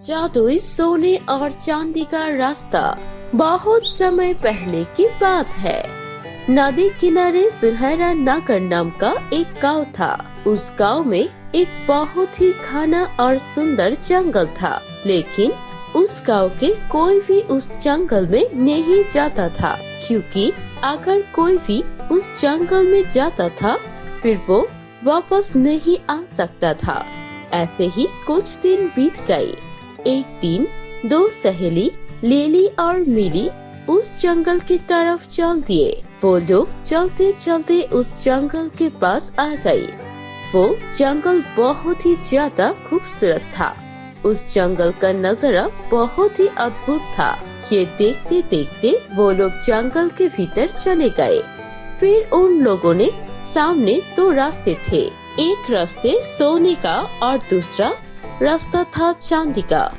जादुई सोने और चांदी का रास्ता बहुत समय पहले की बात है। नदी किनारे सुनहरा नागर नाम का एक गांव था। उस गांव में एक बहुत ही घना और सुंदर जंगल था, लेकिन उस गांव के कोई भी उस जंगल में नहीं जाता था, क्योंकि अगर कोई भी उस जंगल में जाता था फिर वो वापस नहीं आ सकता था। ऐसे ही कुछ दिन बीत गए। एक दिन दो सहेली लिली और मिली उस जंगल की तरफ चल दिए। वो लोग चलते चलते उस जंगल के पास आ गए। वो जंगल बहुत ही ज्यादा खूबसूरत था। उस जंगल का नजारा बहुत ही अद्भुत था। ये देखते देखते वो लोग जंगल के भीतर चले गए। फिर उन लोगों ने सामने दो रास्ते थे। एक रास्ते सोने का और दूसरा रास्ता था चांदी का।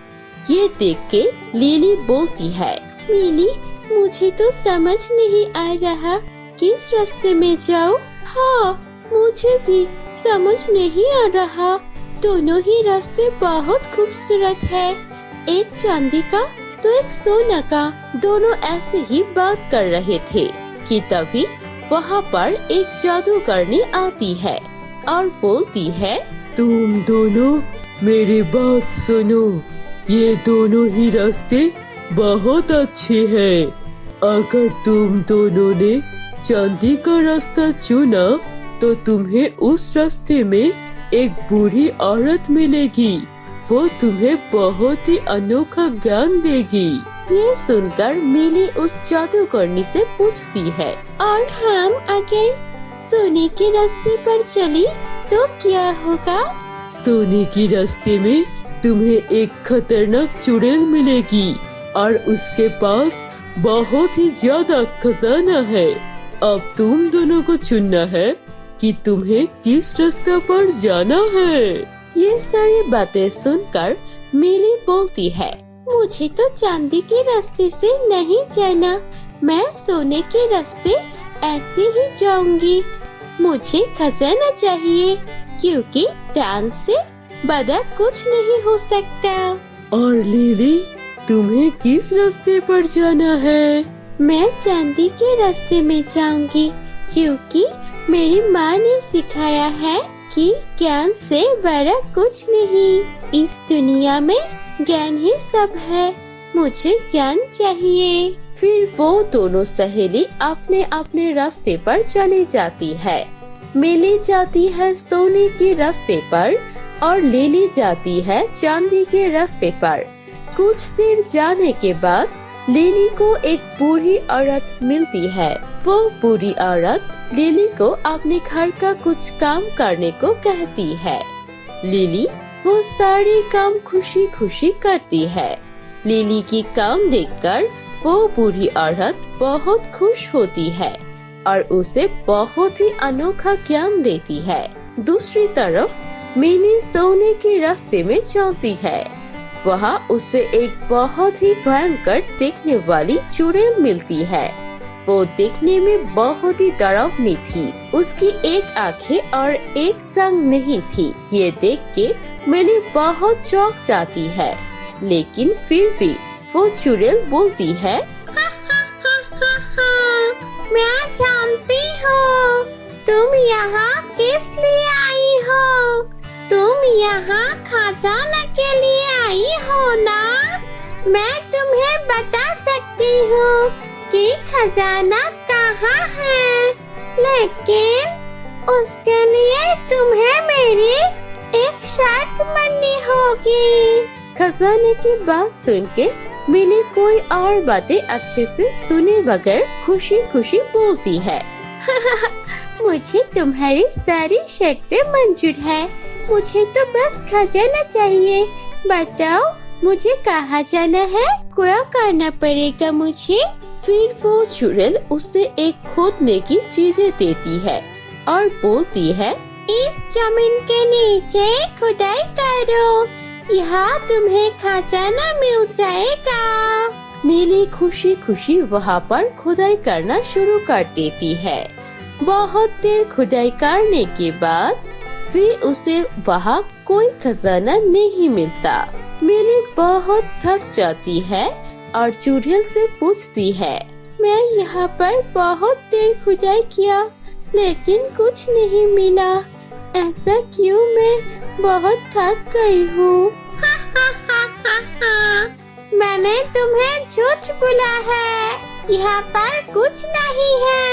ये देख के लिली बोलती है, मिली, मुझे तो समझ नहीं आ रहा किस रास्ते में जाऊँ। हाँ, मुझे भी समझ नहीं आ रहा। दोनों ही रास्ते बहुत खूबसूरत है, एक चांदी का तो एक सोना का। दोनों ऐसे ही बात कर रहे थे कि तभी वहाँ पर एक जादूगरनी आती है और बोलती है, तुम दोनों मेरी बात सुनो। ये दोनों ही रास्ते बहुत अच्छे हैं। अगर तुम दोनों ने चांदी का रास्ता चुना तो तुम्हें उस रास्ते में एक बूढ़ी औरत मिलेगी। वो तुम्हें बहुत ही अनोखा ज्ञान देगी। ये सुनकर मिली उस जादूगरनी से पूछती है, और हम अगर सोने के रास्ते पर चली तो क्या होगा? सोने के रास्ते में तुम्हें एक खतरनाक चुड़ैल मिलेगी और उसके पास बहुत ही ज्यादा खजाना है। अब तुम दोनों को चुनना है कि तुम्हें किस रास्ते पर जाना है। ये सारी बातें सुनकर मिली बोलती है, मुझे तो चांदी के रास्ते से नहीं जाना। मैं सोने के रास्ते ऐसे ही जाऊंगी। मुझे खजाना चाहिए, क्योंकि दान से बड़ा कुछ नहीं हो सकता। और लिली, तुम्हें किस रास्ते पर जाना है? मैं चांदी के रास्ते में जाऊंगी, क्योंकि मेरी माँ ने सिखाया है कि ज्ञान से बड़ा कुछ नहीं। इस दुनिया में ज्ञान ही सब है। मुझे ज्ञान चाहिए। फिर वो दोनों सहेली अपने अपने रास्ते पर चली जाती है। मिली जाती है सोने के रास्ते पर और लिली जाती है चांदी के रास्ते पर। कुछ देर जाने के बाद लिली को एक बूढ़ी औरत मिलती है। वो बूढ़ी औरत लिली को अपने घर का कुछ काम करने को कहती है। लिली वो सारे काम खुशी खुशी करती है। लिली की काम देखकर वो बूढ़ी औरत बहुत खुश होती है और उसे बहुत ही अनोखा ज्ञान देती है। दूसरी तरफ मिली सोने के रास्ते में चलती है। वहाँ उसे एक बहुत ही भयंकर देखने वाली चुड़ैल मिलती है। वो देखने में बहुत ही डरावनी थी। उसकी एक आंखें और एक टांग नहीं थी। ये देख के मिली बहुत चौंक जाती है, लेकिन फिर भी वो चुड़ैल बोलती है, मैं जानती हूँ तुम यहाँ किस लिए आई हो। तुम यहाँ खजाना के लिए आई हो ना? मैं तुम्हें बता सकती हूँ कि खजाना कहाँ है, लेकिन उसके लिए तुम्हें मेरी एक शर्त माननी होगी। खजाने की बात सुन के मिली कोई और बातें अच्छे से सुने बगैर खुशी खुशी बोलती है, मुझे तुम्हारी सारी शर्तें मंजूर है। मुझे तो बस खजाना चाहिए। बताओ मुझे कहाँ जाना है, क्या करना पड़ेगा मुझे? फिर वो चुड़ैल उसे एक खोदने की चीजें देती है और बोलती है, इस जमीन के नीचे खुदाई करो, यहाँ तुम्हें खजाना मिल जाएगा। मिली खुशी खुशी वहाँ पर खुदाई करना शुरू कर देती है। बहुत देर खुदाई करने के बाद भी उसे वहाँ कोई खजाना नहीं मिलता। मिली बहुत थक जाती है और चुड़ैल से पूछती है, मैं यहाँ पर बहुत देर खुदाई किया लेकिन कुछ नहीं मिला। ऐसा क्यों? मैं बहुत थक गई हूँ। मैंने तुम्हें झूठ बोला है, यहाँ पर कुछ नहीं है।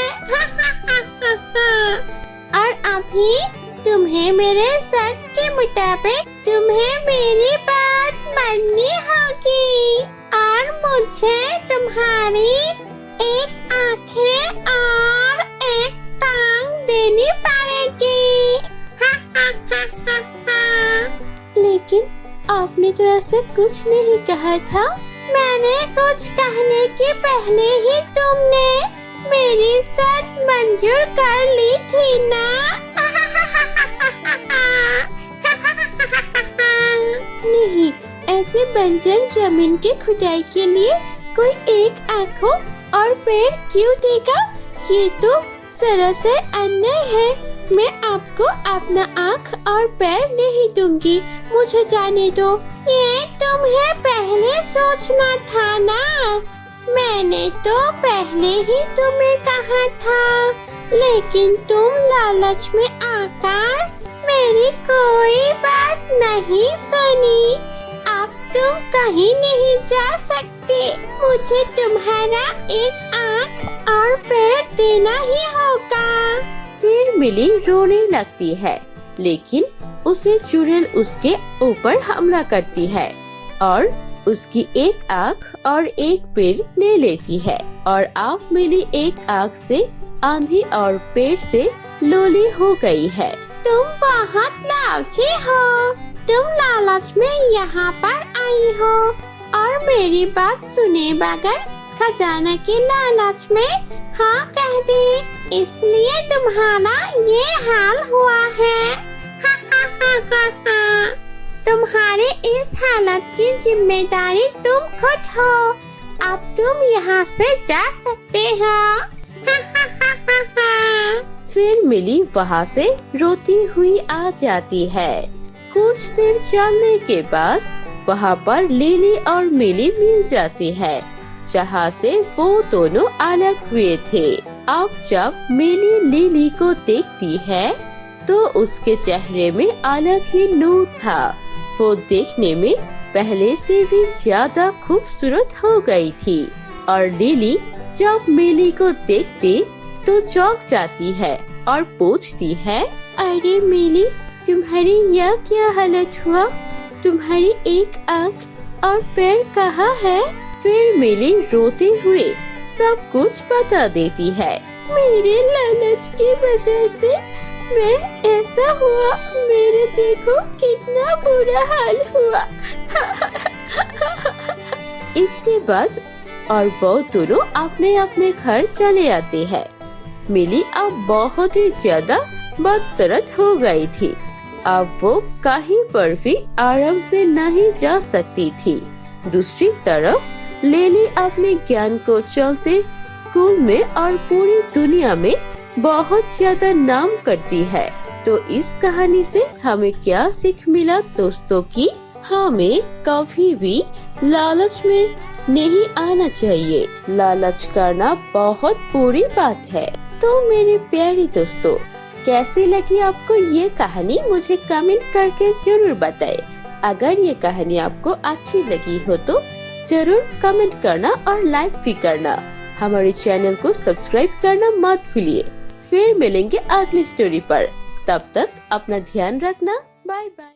और अभी तुम्हें मेरे शर्त के मुताबिक तुम्हें मेरी बात माननी होगी और मुझे तुम्हारी एक आंखें और एक टांग देनी पड़ेगी। लेकिन आपने तो ऐसा कुछ नहीं कहा था। मैंने कुछ कहने के पहले ही तुमने मेरी शर्त मंजूर कर ली थी ना? नहीं, ऐसे बंजर जमीन के खुदाई के लिए कोई एक आंखों और पैर क्यों देगा? ये तो सरासर अन्याय है। मैं आपको अपना आँख और पैर नहीं दूंगी, मुझे जाने दो। ये तुम्हें पहले सोचना था ना? मैंने तो पहले ही तुम्हें कहा था, लेकिन तुम लालच में आकर मेरी कोई बात नहीं सुनी। अब तुम कहीं नहीं जा सकते, मुझे तुम्हारा एक आँख और पैर देना ही होगा। फिर मिली रोने लगती है, लेकिन उसे चुड़ैल उसके ऊपर हमला करती है और उसकी एक आँख और एक पैर ले लेती है। और अब मिली एक आँख से आंधी और पैर से लोली हो गई है। तुम बहुत लालची हो, तुम लालच में यहाँ पर आई हो और मेरी बात सुने बगैर खजाना के लालच में हाँ कह दी, इसलिए तुम्हारा ये हाल हुआ है। तुम्हारे इस हालत की जिम्मेदारी तुम खुद हो। अब तुम यहाँ से जा सकते हो। फिर मिली वहाँ से रोती हुई आ जाती है। कुछ देर चलने के बाद वहाँ पर लिली और मिली मिल जाती है, जहाँ से वो दोनों अलग हुए थे। अब जब मिली लिली को देखती है तो उसके चेहरे में अलग ही नूर था। वो देखने में पहले से भी ज्यादा खूबसूरत हो गई थी और लिली जब मिली को देखती तो चौंक जाती है और पूछती है, अरे मिली, तुम्हारी यह क्या हालत हुआ? तुम्हारी एक आँख और पैर कहाँ है? फिर मिली रोते हुए सब कुछ बता देती है। मेरे लालच की वजह से मैं ऐसा हुआ, मेरे देखो कितना बुरा हाल हुआ। इसके बाद और वो दोनों अपने अपने घर चले आते हैं। मिली अब बहुत ही ज्यादा बदसूरत हो गई थी। अब वो कहीं पर भी आराम से नहीं जा सकती थी। दूसरी तरफ लिली अपने ज्ञान को चलते स्कूल में और पूरी दुनिया में बहुत ज्यादा नाम करती है। तो इस कहानी से हमें क्या सीख मिला दोस्तों की हमें कभी भी लालच में नहीं आना चाहिए। लालच करना बहुत बुरी बात है। तो मेरे प्यारे दोस्तों, कैसी लगी आपको ये कहानी? मुझे कमेंट करके जरूर बताएं। अगर ये कहानी आपको अच्छी लगी हो तो जरूर कमेंट करना और लाइक भी करना। हमारे चैनल को सब्सक्राइब करना मत भूलिए। फिर मिलेंगे अगली स्टोरी पर। तब तक अपना ध्यान रखना। Bye bye.